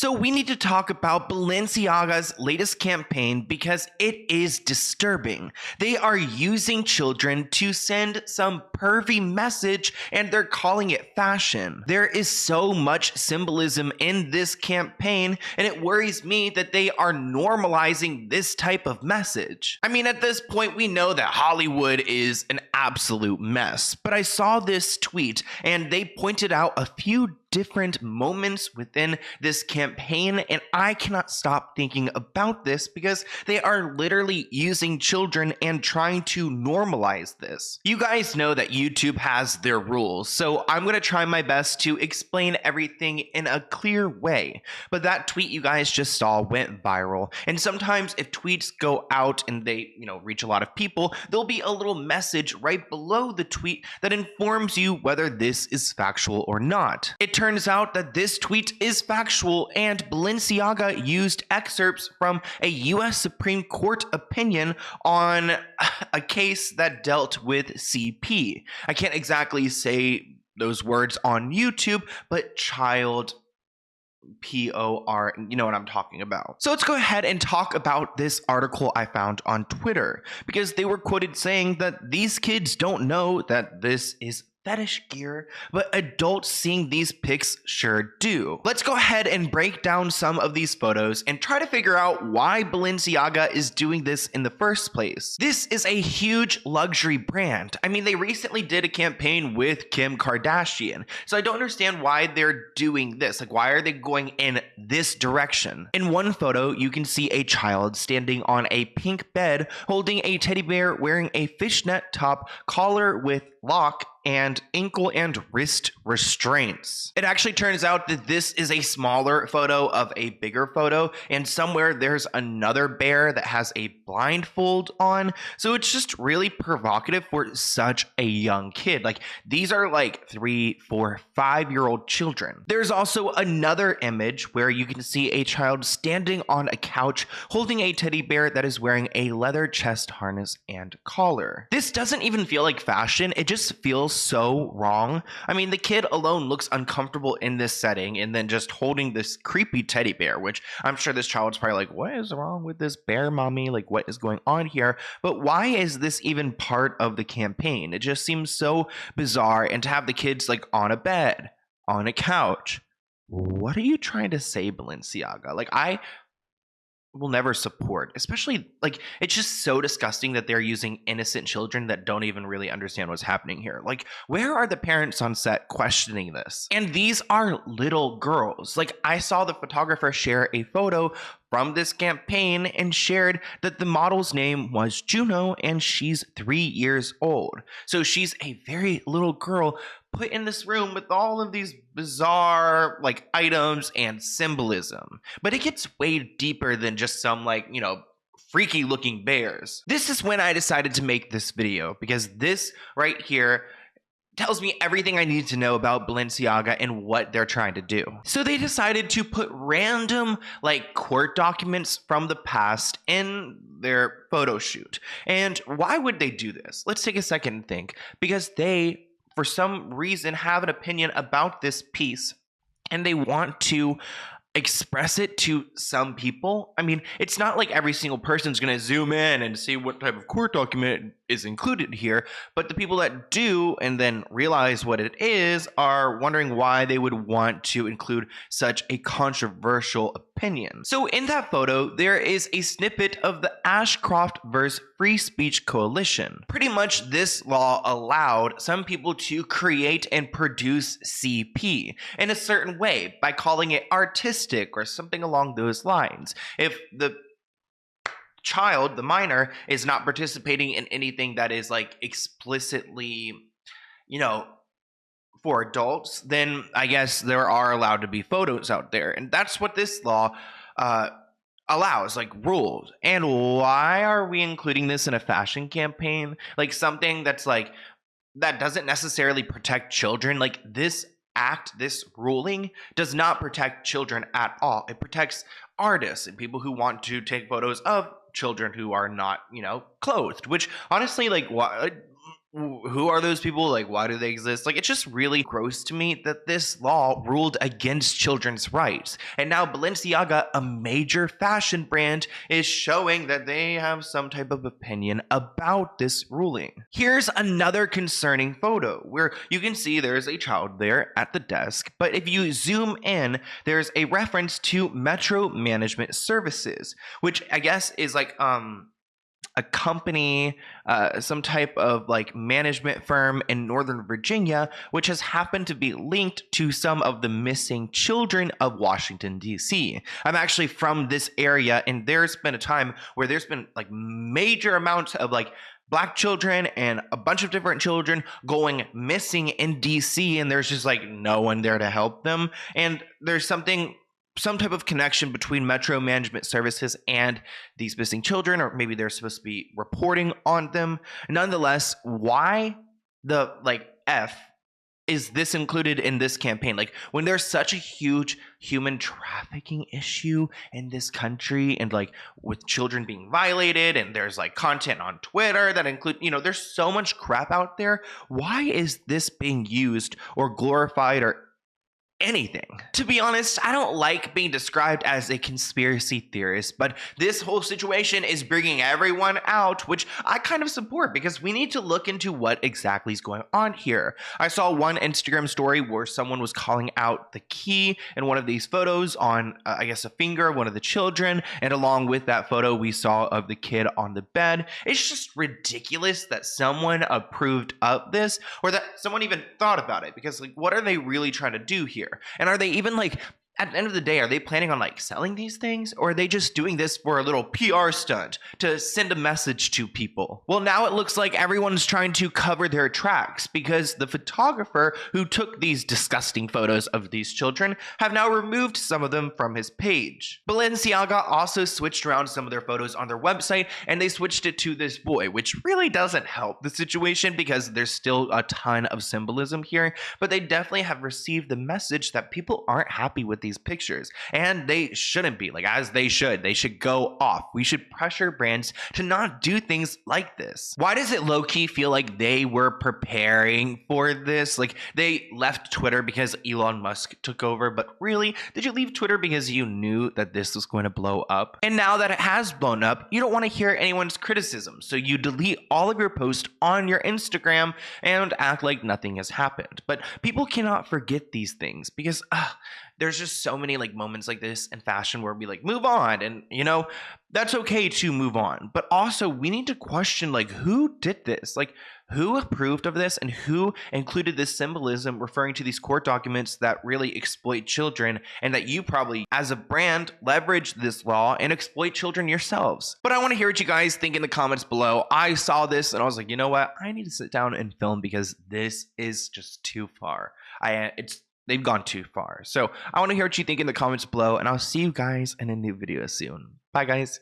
So we need to talk about Balenciaga's latest campaign because it is disturbing. They are using children to send some pervy message and they're calling it fashion. There is so much symbolism in this campaign and it worries me that they are normalizing this type of message. I mean, at this point we know that Hollywood is an absolute mess, but I saw this tweet and they pointed out a few different moments within this campaign, and I cannot stop thinking about this because they are literally using children and trying to normalize this. You guys know that YouTube has their rules, so I'm going to try my best to explain everything in a clear way. But that tweet you guys just saw went viral, and sometimes if tweets go out and they, reach a lot of people, there'll be a little message right below the tweet that informs you whether this is factual or not. It turns out that this tweet is factual and Balenciaga used excerpts from a US Supreme Court opinion on a case that dealt with CP. I can't exactly say those words on YouTube, but child POR, you know what I'm talking about. So let's go ahead and talk about this article I found on Twitter because they were quoted saying that these kids don't know that this is fetish gear, but adults seeing these pics sure do. Let's go ahead and break down some of these photos and try to figure out why Balenciaga is doing this in the first place. This is a huge luxury brand. I mean, they recently did a campaign with Kim Kardashian, so I don't understand why they're doing this. Like, why are they going in this direction? In one photo, you can see a child standing on a pink bed holding a teddy bear wearing a fishnet top, collar with lock, and ankle and wrist restraints. It actually turns out that this is a smaller photo of a bigger photo, and somewhere there's another bear that has a blindfold on. So it's just really provocative for such a young kid. Like, these are like 3, 4, 5-year-old children. There's also another image where you can see a child standing on a couch holding a teddy bear that is wearing a leather chest harness and collar. This doesn't even feel like fashion. It just feels so wrong. I mean, the kid alone looks uncomfortable in this setting, and then just holding this creepy teddy bear, which I'm sure this child's probably like, what is wrong with this bear, mommy? Like, what is going on here? But why is this even part of the campaign? It just seems so bizarre. And to have the kids like on a bed, on a couch, what are you trying to say, Balenciaga? Like, I will never support, especially, like, it's just so disgusting that they're using innocent children that don't even really understand what's happening here. Like, where are the parents on set questioning this? And these are little girls. Like, I saw the photographer share a photo from this campaign and shared that the model's name was Juno and she's 3 years old. So she's a very little girl put in this room with all of these bizarre like items and symbolism. But it gets way deeper than just some freaky looking bears. This is when I decided to make this video because this right here tells me everything I need to know about Balenciaga and what they're trying to do. So they decided to put random court documents from the past in their photo shoot. And why would they do this? Let's take a second and think. Because they, for some reason, have an opinion about this piece and they want to express it to some people. I mean, it's not like every single person's going to zoom in and see what type of court document is included here, but the people that do and then realize what it is are wondering why they would want to include such a controversial opinion. So in that photo, there is a snippet of the Ashcroft vs. Free Speech Coalition. Pretty much this law allowed some people to create and produce CP in a certain way by calling it artistic or something along those lines. If the child, the minor, is not participating in anything that is explicitly, for adults, then I guess there are allowed to be photos out there. And that's what this law allows, rules. And why are we including this in a fashion campaign? Something that's that doesn't necessarily protect children. This act, this ruling does not protect children at all. It protects artists and people who want to take photos of children who are not, clothed, which honestly, who are those people? Like, why do they exist? Like, it's just really gross to me that this law ruled against children's rights. And now Balenciaga, a major fashion brand, is showing that they have some type of opinion about this ruling. Here's another concerning photo where you can see there's a child there at the desk, but if you zoom in, there's a reference to Metro Management Services, which I guess is like, a company, some type of like management firm in Northern Virginia, which has happened to be linked to some of the missing children of Washington, D.C. I'm actually from this area, and there's been a time where there's been like major amounts of like Black children and a bunch of different children going missing in DC, and there's just like no one there to help them. And there's some type of connection between Metro Management Services and these missing children, or maybe they're supposed to be reporting on them. Nonetheless, why the like F is this included in this campaign? Like, when there's such a huge human trafficking issue in this country, and like with children being violated, and there's like content on Twitter that include, there's so much crap out there. Why is this being used or glorified or anything? To be honest, I don't like being described as a conspiracy theorist, but this whole situation is bringing everyone out, which I kind of support, because we need to look into what exactly is going on here. I saw one Instagram story where someone was calling out the key in one of these photos on, I guess, a finger of one of the children, and along with that photo we saw of the kid on the bed. It's just ridiculous that someone approved of this, or that someone even thought about it, because like, what are they really trying to do here? And are they even like, at the end of the day, are they planning on like selling these things, or are they just doing this for a little PR stunt to send a message to people? Well, now it looks like everyone's trying to cover their tracks, because the photographer who took these disgusting photos of these children have now removed some of them from his page. Balenciaga also switched around some of their photos on their website, and they switched it to this boy, which really doesn't help the situation, because there's still a ton of symbolism here, but they definitely have received the message that people aren't happy with these pictures, and they shouldn't be, like, as they should go off. We should pressure brands to not do things like this. Why does it low-key feel like they were preparing for this? Like, they left Twitter because Elon Musk took over, but really, did you leave Twitter because you knew that this was going to blow up? And now that it has blown up, you don't want to hear anyone's criticism, so you delete all of your posts on your Instagram and act like nothing has happened. But people cannot forget these things, because there's just so many like moments like this in fashion where we like move on, and that's okay to move on, but also we need to question like, who did this? Like, who approved of this, and who included this symbolism referring to these court documents that really exploit children, and that you probably as a brand leverage this law and exploit children yourselves? But I want to hear what you guys think in the comments below. I saw this and I was like, you know what, I need to sit down and film, because this is just too far. They've gone too far. So I want to hear what you think in the comments below, and I'll see you guys in a new video soon. Bye, guys.